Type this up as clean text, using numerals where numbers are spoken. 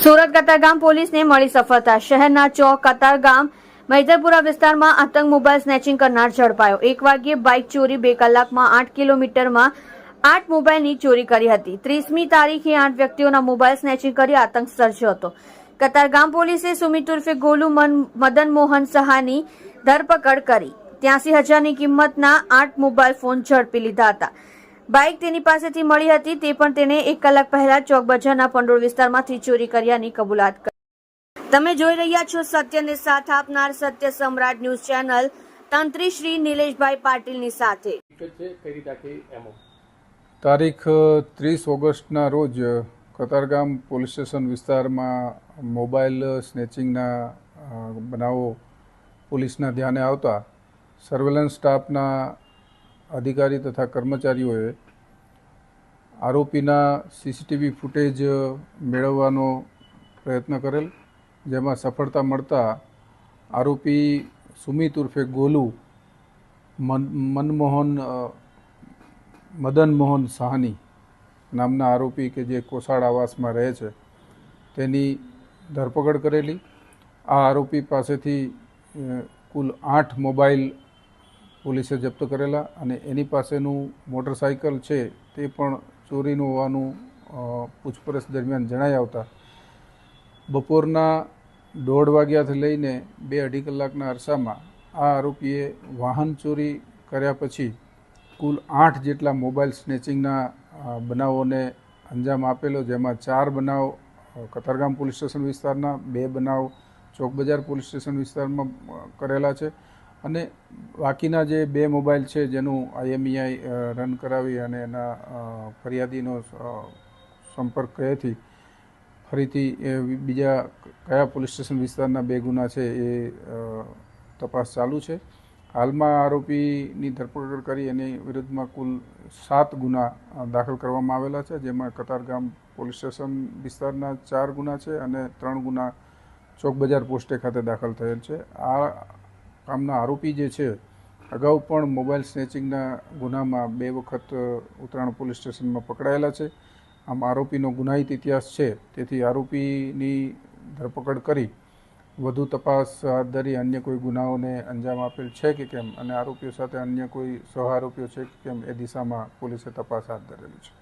સુરત કતારગામ પોલીસને મળી સફળતા। શહેરના ચોક કતારગામ મૈદરપુરા વિસ્તારમાં આતંક મોબાઈલ સ્નેચિંગ કરનાર ઝડપાયો। 1 વાગ્યે બાઇક ચોરી, 2 કલાકમાં 8 કિલોમીટરમાં 8 મોબાઈલની ચોરી કરી હતી। 30મી તારીખે 8 વ્યક્તિઓના મોબાઈલ સ્નેચિંગ કરી આતંક સર્જ્યો હતો। કતારગામ પોલીસે સુમિત ઉર્ફે ગોલુ મદન મોહન સહાની ધરપકડ કરી 83,000ની કિંમતના 8 મોબાઈલ ફોન ઝડપી લીધા હતા। બાઇક તેની પાસેથી મળી હતી, તે પણ તેને 1 કલાક પહેલા ચોક બજારના પંડોળ વિસ્તારમાંથી ચોરી કર્યાની કબૂલાત કરી। તમે જોઈ રહ્યા છો સત્યને સાથ આપનાર સત્ય સમ્રાટ ન્યૂઝ ચેનલ, તંત્રી શ્રી નિલેશભાઈ પાટીલની સાથે। તારીખ 30 ઓગસ્ટના રોજ કતારગામ પોલીસ સ્ટેશન વિસ્તારમાં મોબાઈલ સ્નેચિંગના બનાવો પોલીસના ધ્યાને આવતા સર્વેલન્સ સ્ટાફના અધિકારી તથા કર્મચારીઓએ આરોપીના સીસીટીવી ફૂટેજ મેળવવાનો પ્રયત્ન કરેલ, જેમાં સફળતા મળતા આરોપી સુમિત ઉર્ફે ગોલુ મદન મોહન સહાની નામના આરોપી કે જે કોસાડ આવાસમાં રહે છે તેની ધરપકડ કરેલી। આ આરોપી પાસેથી કુલ 8 મોબાઈલ પોલીસે જપ્ત કરેલા અને એની પાસેનું મોટરસાઇકલ છે તે પણ ચોરીનું હોવાનું પૂછપરછ દરમિયાન જણાઈ આવતા બપોરના 1:30 વાગ્યાથી લઈને 2-2.5 કલાકના અરસામાં આ આરોપીએ વાહન ચોરી કર્યા પછી કુલ 8 જેટલા મોબાઈલ સ્નેચિંગના બનાવોને અંજામ આપેલો, જેમાં 4 બનાવ કતારગામ પોલીસ સ્ટેશન વિસ્તારના, 2 બનાવ ચોક બજાર પોલીસ સ્ટેશન વિસ્તારમાં કરેલા છે અને બાકીના જે 2 મોબાઈલ છે જેનું IMEI રન કરાવી અને એના ફરિયાદીનો સંપર્ક કયાથી ફરીથી બીજા કયા પોલીસ સ્ટેશન વિસ્તારના 2 ગુના છે એ તપાસ ચાલુ છે। હાલમાં આરોપીની ધરપકડ કરી એની વિરુદ્ધમાં કુલ 7 ગુના દાખલ કરવામાં આવેલા છે, જેમાં કતારગામ પોલીસ સ્ટેશન વિસ્તારના 4 ગુના છે અને 3 ગુના ચોક બજાર પોસ્ટે ખાતે દાખલ થયેલ છે। આ કામના આરોપી જે છે અગાઉ પણ મોબાઈલ સ્નેચિંગના ગુનામાં 2 વખત ઉત્તરાયણ પોલીસ સ્ટેશનમાં પકડાયેલા છે। આમ આરોપીનો ગુનાહિત ઇતિહાસ છે, તેથી આરોપીની ધરપકડ કરી વધુ તપાસ હાથ ધરી અન્ય કોઈ ગુનાઓને અંજામ આપેલ છે કે કેમ અને આરોપીઓ સાથે અન્ય કોઈ સહ આરોપીઓ છે કે કેમ એ દિશામાં પોલીસે તપાસ હાથ ધરેલી છે।